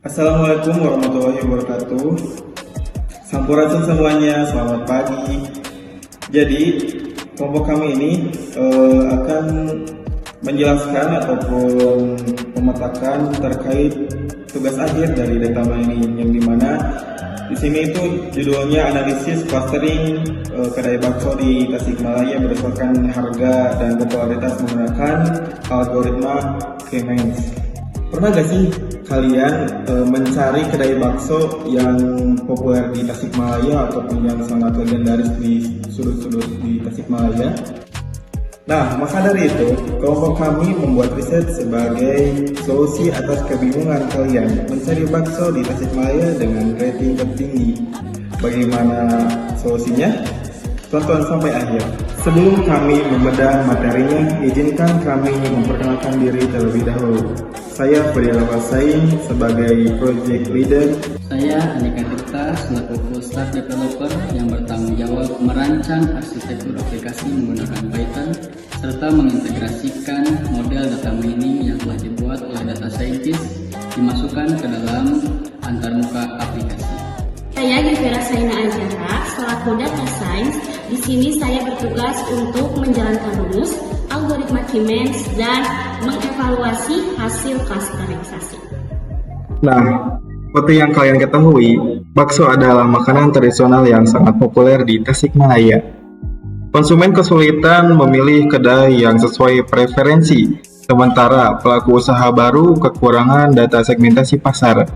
Assalamualaikum warahmatullahi wabarakatuh. Sampurasun semuanya, selamat pagi. Jadi, kelompok kami ini akan menjelaskan ataupun memetakan terkait tugas akhir dari data mining, yang dimana di sini itu judulnya analisis clustering kedai bakso di Tasikmalaya berdasarkan harga dan popularitas menggunakan algoritma K-means. Pernah gak sih kalian mencari kedai bakso yang populer di Tasikmalaya ataupun yang sangat legendaris di sudut-sudut di Tasikmalaya? Nah, maka dari itu, kelompok kami membuat riset sebagai solusi atas kebingungan kalian mencari bakso di Tasikmalaya dengan rating tertinggi. Bagaimana solusinya? Tonton sampai akhir. Sebelum kami membedah materinya, izinkan kami memperkenalkan diri terlebih dahulu. Saya Fadil Wasain sebagai Project Leader. Saya Andika Tirta selaku full stack developer yang bertanggung jawab merancang arsitektur aplikasi menggunakan Python serta mengintegrasikan model data mining yang telah dibuat oleh data scientist dimasukkan ke dalam antarmuka aplikasi. Saya Givera Saina Azhara selaku data science. Di sini saya bertugas untuk menjalankan rumus, algoritma K-means, dan mengevaluasi hasil klasterisasi. Nah, seperti yang kalian ketahui, bakso adalah makanan tradisional yang sangat populer di Tasikmalaya. Konsumen kesulitan memilih kedai yang sesuai preferensi, sementara pelaku usaha baru kekurangan data segmentasi pasar.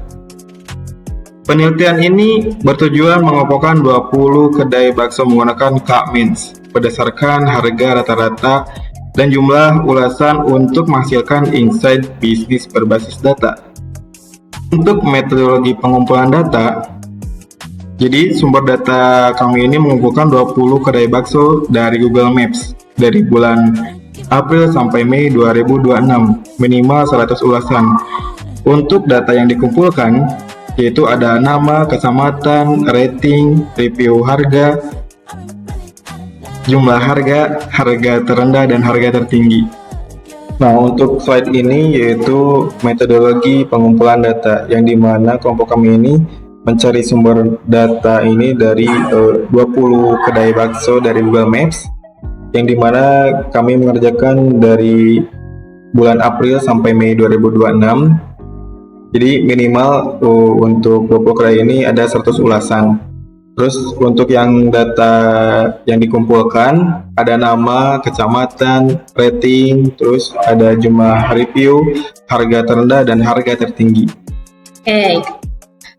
Penelitian ini bertujuan mengelompokkan 20 kedai bakso menggunakan K-means berdasarkan harga rata-rata dan jumlah ulasan untuk menghasilkan insight bisnis berbasis data. Untuk metodologi pengumpulan data, jadi sumber data kami ini mengumpulkan 20 kedai bakso dari Google Maps dari bulan April sampai Mei 2026, minimal 100 ulasan. Untuk data yang dikumpulkan, yaitu ada nama, kecamatan, rating, review harga, jumlah harga, harga terendah, dan harga tertinggi. Nah, untuk slide ini yaitu metodologi pengumpulan data, yang dimana kelompok kami ini mencari sumber data ini dari 20 kedai bakso dari Google Maps, yang dimana kami mengerjakan dari bulan April sampai Mei 2026. Jadi minimal untuk 20 kedai ini ada 100 ulasan. Terus untuk yang data yang dikumpulkan ada nama, kecamatan, rating, terus ada jumlah review, harga terendah, dan harga tertinggi.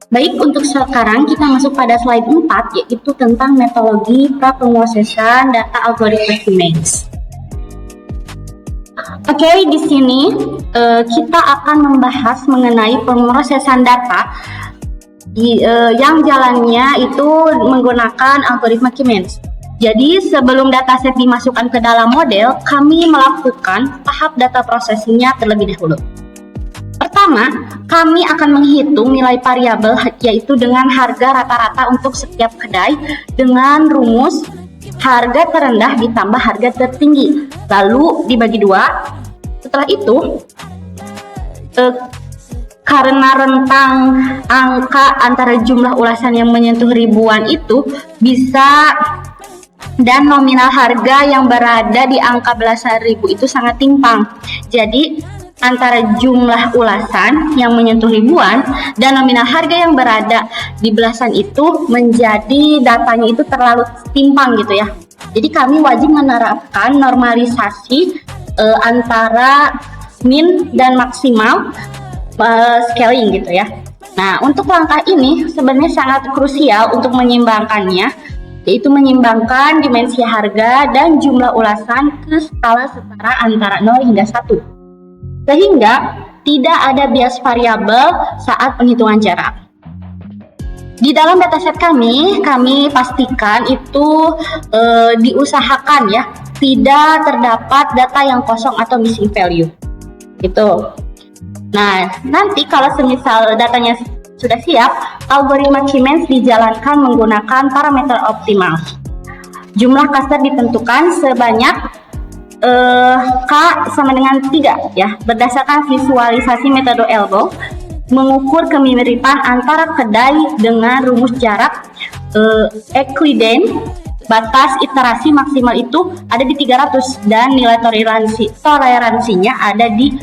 Baik, untuk sekarang kita masuk pada slide 4, yaitu tentang metodologi praproses data algoritma K-means. Oke, di sini kita akan membahas mengenai pemrosesan data yang jalannya itu menggunakan algoritma K-means. Jadi sebelum dataset dimasukkan ke dalam model, kami melakukan tahap data processingnya terlebih dahulu. Pertama, kami akan menghitung nilai variabel, yaitu dengan harga rata-rata untuk setiap kedai dengan rumus harga terendah ditambah harga tertinggi, lalu dibagi dua. Setelah itu, karena rentang angka antara jumlah ulasan yang menyentuh ribuan itu bisa, dan nominal harga yang berada di angka belasan ribu itu sangat timpang. Jadi antara jumlah ulasan yang menyentuh ribuan dan nominal harga yang berada di belasan itu menjadi datanya itu terlalu timpang gitu ya. Jadi kami wajib menerapkan normalisasi antara min dan maksimal scaling gitu ya. Nah, untuk langkah ini sebenarnya sangat krusial untuk menyeimbangkannya, yaitu menyeimbangkan dimensi harga dan jumlah ulasan ke skala setara antara 0 hingga 1. Sehingga tidak ada bias variabel saat penghitungan jarak. Di dalam dataset kami pastikan itu diusahakan ya, tidak terdapat data yang kosong atau missing value. Gitu. Nah, nanti kalau semisal datanya sudah siap, algoritma K-means dijalankan menggunakan parameter optimal. Jumlah cluster ditentukan sebanyak K sama dengan 3 ya, berdasarkan visualisasi metode elbow mengukur kemiripan antara kedai dengan rumus jarak Euclidean. Batas iterasi maksimal itu ada di 300 dan nilai toleransinya ada di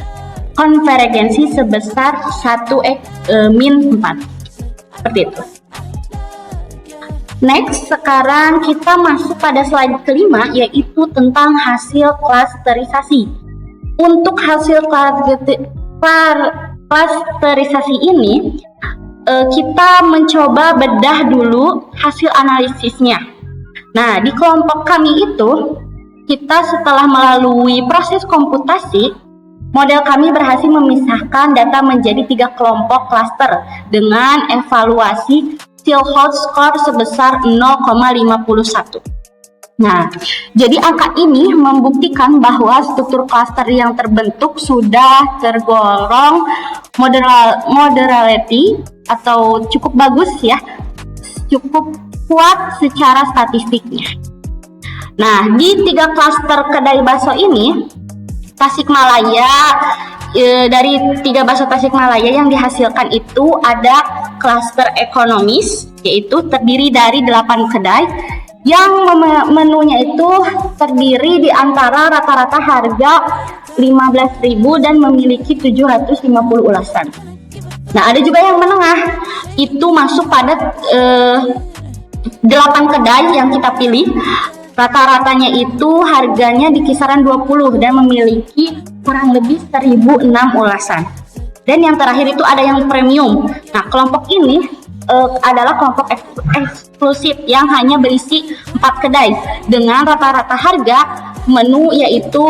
konvergensi sebesar 1 min 4. Seperti itu. Next, sekarang kita masuk pada slide kelima, yaitu tentang hasil klasterisasi. Untuk hasil klasterisasi ini, kita mencoba bedah dulu hasil analisisnya. Nah, di kelompok kami itu, kita setelah melalui proses komputasi, model kami berhasil memisahkan data menjadi 3 kelompok klaster dengan evaluasi Stillholt score sebesar 0,51. Nah, jadi angka ini membuktikan bahwa struktur klaster yang terbentuk sudah tergolong moderate atau cukup bagus ya, cukup kuat secara statistiknya. Nah, di 3 klaster kedai bakso ini, Tasikmalaya, dari 3 bakso Tasikmalaya yang dihasilkan itu ada klaster ekonomis, yaitu terdiri dari 8 kedai yang menunya itu terdiri di antara rata-rata harga 15.000 dan memiliki 750 ulasan. Nah, ada juga yang menengah, itu masuk pada 8 kedai yang kita pilih. Rata-ratanya itu harganya di kisaran 20 dan memiliki kurang lebih 1006 ulasan. Dan yang terakhir itu ada yang premium. Nah, kelompok ini adalah kelompok eksklusif yang hanya berisi 4 kedai dengan rata-rata harga menu yaitu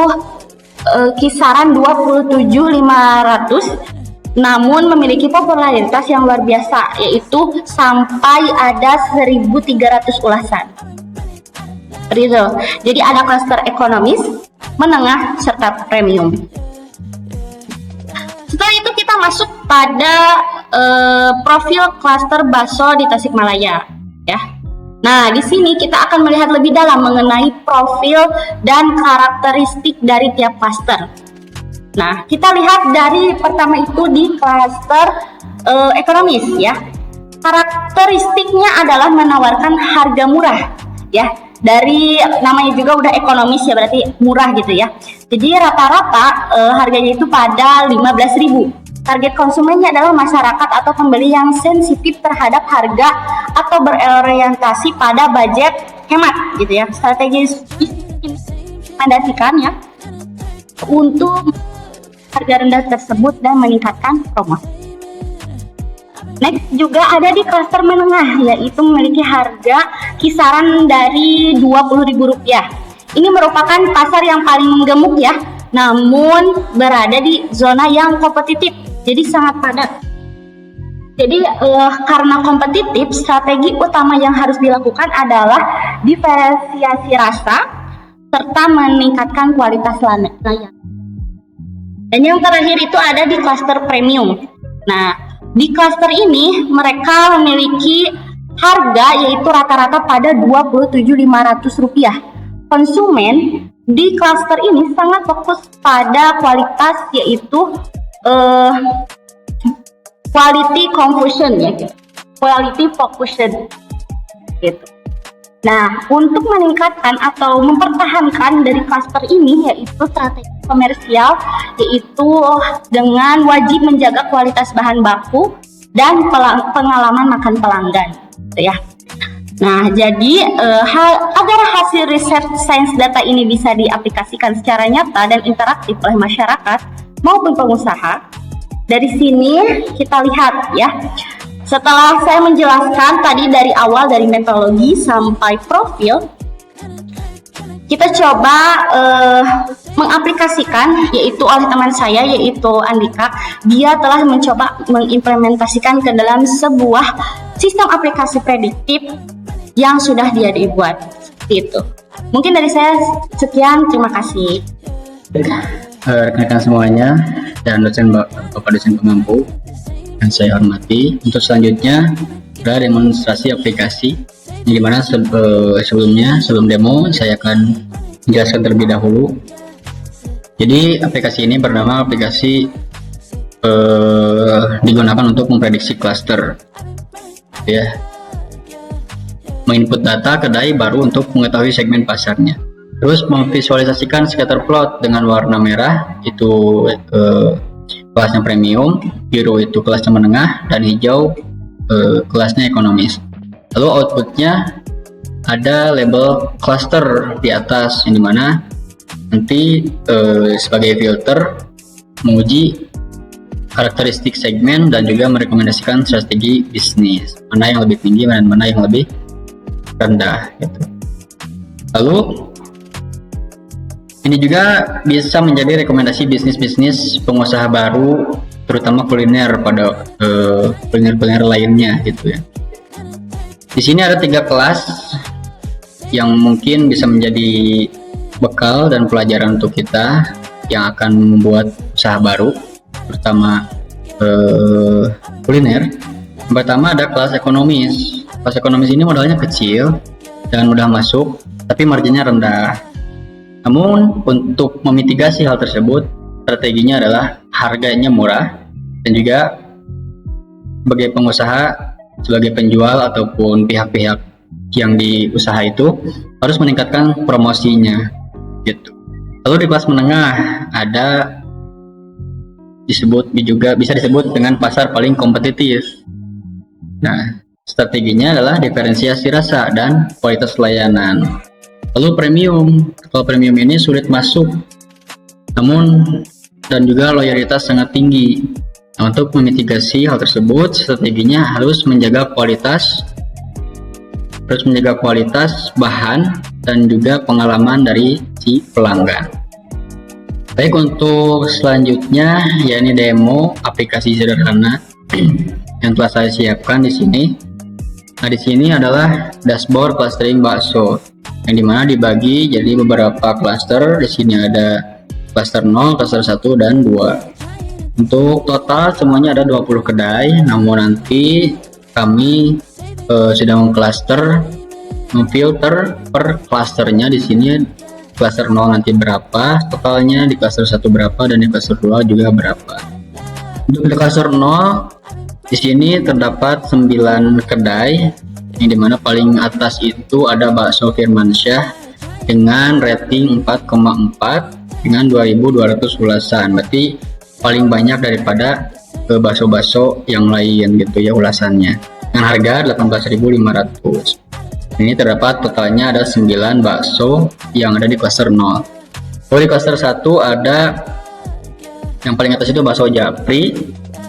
kisaran 27.500, namun memiliki popularitas yang luar biasa, yaitu sampai ada 1.300 ulasan. Seperti itu. Jadi ada klaster ekonomis, menengah, serta premium. Setelah itu kita masuk pada profil klaster bakso di Tasikmalaya, ya. Nah, di sini kita akan melihat lebih dalam mengenai profil dan karakteristik dari tiap klaster. Nah, kita lihat dari pertama itu di klaster ekonomis ya. Karakteristiknya adalah menawarkan harga murah ya. Dari namanya juga udah ekonomis ya, berarti murah gitu ya. Jadi rata-rata harganya itu pada 15.000. Target konsumennya adalah masyarakat atau pembeli yang sensitif terhadap harga atau berorientasi pada budget hemat gitu ya. Strategi rekomendasikan ya untuk harga rendah tersebut dan meningkatkan promosi. Next juga ada di klaster menengah, yaitu memiliki harga kisaran dari Rp20.000. Ini merupakan pasar yang paling gemuk ya, namun berada di zona yang kompetitif, jadi sangat padat. Jadi karena kompetitif, strategi utama yang harus dilakukan adalah diferensiasi rasa serta meningkatkan kualitas layanan. Dan yang terakhir itu ada di klaster premium. Nah, di klaster ini mereka memiliki harga yaitu rata-rata pada Rp27.500. Konsumen di klaster ini sangat fokus pada kualitas yaitu quality confusion ya, quality focused gitu. Nah, untuk meningkatkan atau mempertahankan dari klaster ini yaitu strategi komersial, yaitu dengan wajib menjaga kualitas bahan baku dan pengalaman makan pelanggan, gitu ya. Nah, jadi agar hasil riset sains data ini bisa diaplikasikan secara nyata dan interaktif oleh masyarakat maupun pengusaha, dari sini kita lihat ya. Setelah saya menjelaskan tadi dari awal dari metodologi sampai profil, kita coba mengaplikasikan yaitu oleh teman saya yaitu Andika. Dia telah mencoba mengimplementasikan ke dalam sebuah sistem aplikasi prediktif yang sudah dia dibuat seperti itu. Mungkin dari saya sekian, terima kasih. Rekan-rekan semuanya dan Bapak dosen pemampu yang saya hormati, untuk selanjutnya ada demonstrasi aplikasi di mana sebelum demo saya akan menjelaskan terlebih dahulu. Jadi aplikasi ini bernama aplikasi digunakan untuk memprediksi klaster, ya. Menginput data kedai baru untuk mengetahui segmen pasarnya. Terus memvisualisasikan scatter plot dengan warna merah itu kelasnya premium, biru itu kelasnya menengah, dan hijau kelasnya ekonomis. Lalu outputnya ada label cluster di atas, yang dimana nanti sebagai filter menguji karakteristik segmen dan juga merekomendasikan strategi bisnis, mana yang lebih tinggi dan mana yang lebih rendah gitu. Lalu ini juga bisa menjadi rekomendasi bisnis-bisnis pengusaha baru, terutama kuliner pada kuliner-kuliner lainnya gitu ya. Di sini ada 3 kelas yang mungkin bisa menjadi bekal dan pelajaran untuk kita yang akan membuat usaha baru, terutama kuliner. Yang pertama ada kelas ekonomis. Kelas ekonomis ini modalnya kecil dan mudah masuk, tapi marginnya rendah. Namun untuk memitigasi hal tersebut, strateginya adalah harganya murah, dan juga sebagai pengusaha, sebagai penjual ataupun pihak-pihak yang di usaha itu harus meningkatkan promosinya gitu. Lalu di kelas menengah ada juga bisa disebut dengan pasar paling kompetitif. Nah, strateginya adalah diferensiasi rasa dan kualitas layanan. Lalu premium. Kalau premium ini sulit masuk, namun dan juga loyalitas sangat tinggi. Nah, untuk memitigasi hal tersebut, strateginya harus menjaga kualitas bahan dan juga pengalaman dari si pelanggan. Baik, untuk selanjutnya yakni demo aplikasi sederhana yang telah saya siapkan di sini. Nah, di sini adalah dashboard clustering bakso yang dimana dibagi jadi beberapa cluster. Di sini ada cluster 0, cluster 1 dan 2. Untuk total semuanya ada 20 kedai. Namun nanti kami sedang memfilter per clusternya. Di sini cluster 0 nanti berapa totalnya, di cluster 1 berapa, dan di cluster 2 juga berapa. Untuk di cluster 0 di sini terdapat 9 kedai, yang dimana paling atas itu ada bakso Firmansyah dengan rating 4,4 dengan 2.200 ulasan. Berarti paling banyak daripada bakso-bakso yang lain gitu ya ulasannya, dengan harga 18.500. Ini terdapat totalnya ada 9 bakso yang ada di cluster 0. Kalau di cluster 1 ada yang paling atas itu bakso Japri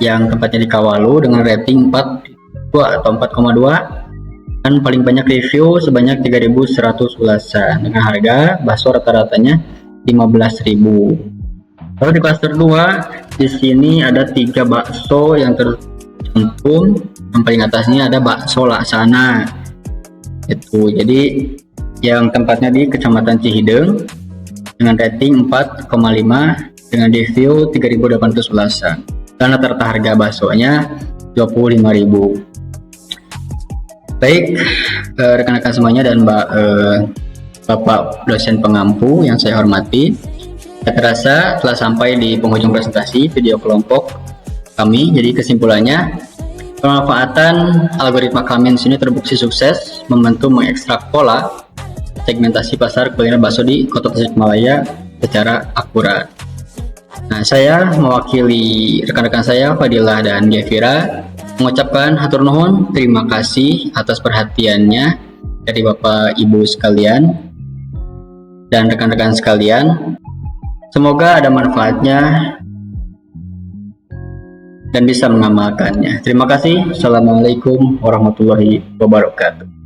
yang tempatnya di Kawalu dengan rating 4,2 atau 4,2, dan paling banyak review sebanyak 3.100 ulasan dengan harga bakso rata-ratanya 15.000. Lalu di cluster 2 di sini ada 3 bakso yang tercantum. Yang paling atasnya ada bakso Laksana. Itu jadi yang tempatnya di Kecamatan Cihideng dengan rating 4,5 dengan review 3.800 ulasan. Dan rata-rata harga baksonya 25.000. Baik, rekan-rekan semuanya dan Bapak dosen pengampu yang saya hormati, saya terasa telah sampai di penghujung presentasi video kelompok kami. Jadi kesimpulannya, pemanfaatan algoritma Cummins ini terbukti sukses membantu mengekstrak pola segmentasi pasar kuliner bakso di Kota Tasikmalaya secara akurat. Nah, saya mewakili rekan-rekan saya Fadilah dan Gefira mengucapkan hatur nuhun, terima kasih atas perhatiannya dari Bapak Ibu sekalian dan rekan-rekan sekalian. Semoga ada manfaatnya dan bisa mengamalkannya. Terima kasih. Assalamualaikum warahmatullahi wabarakatuh.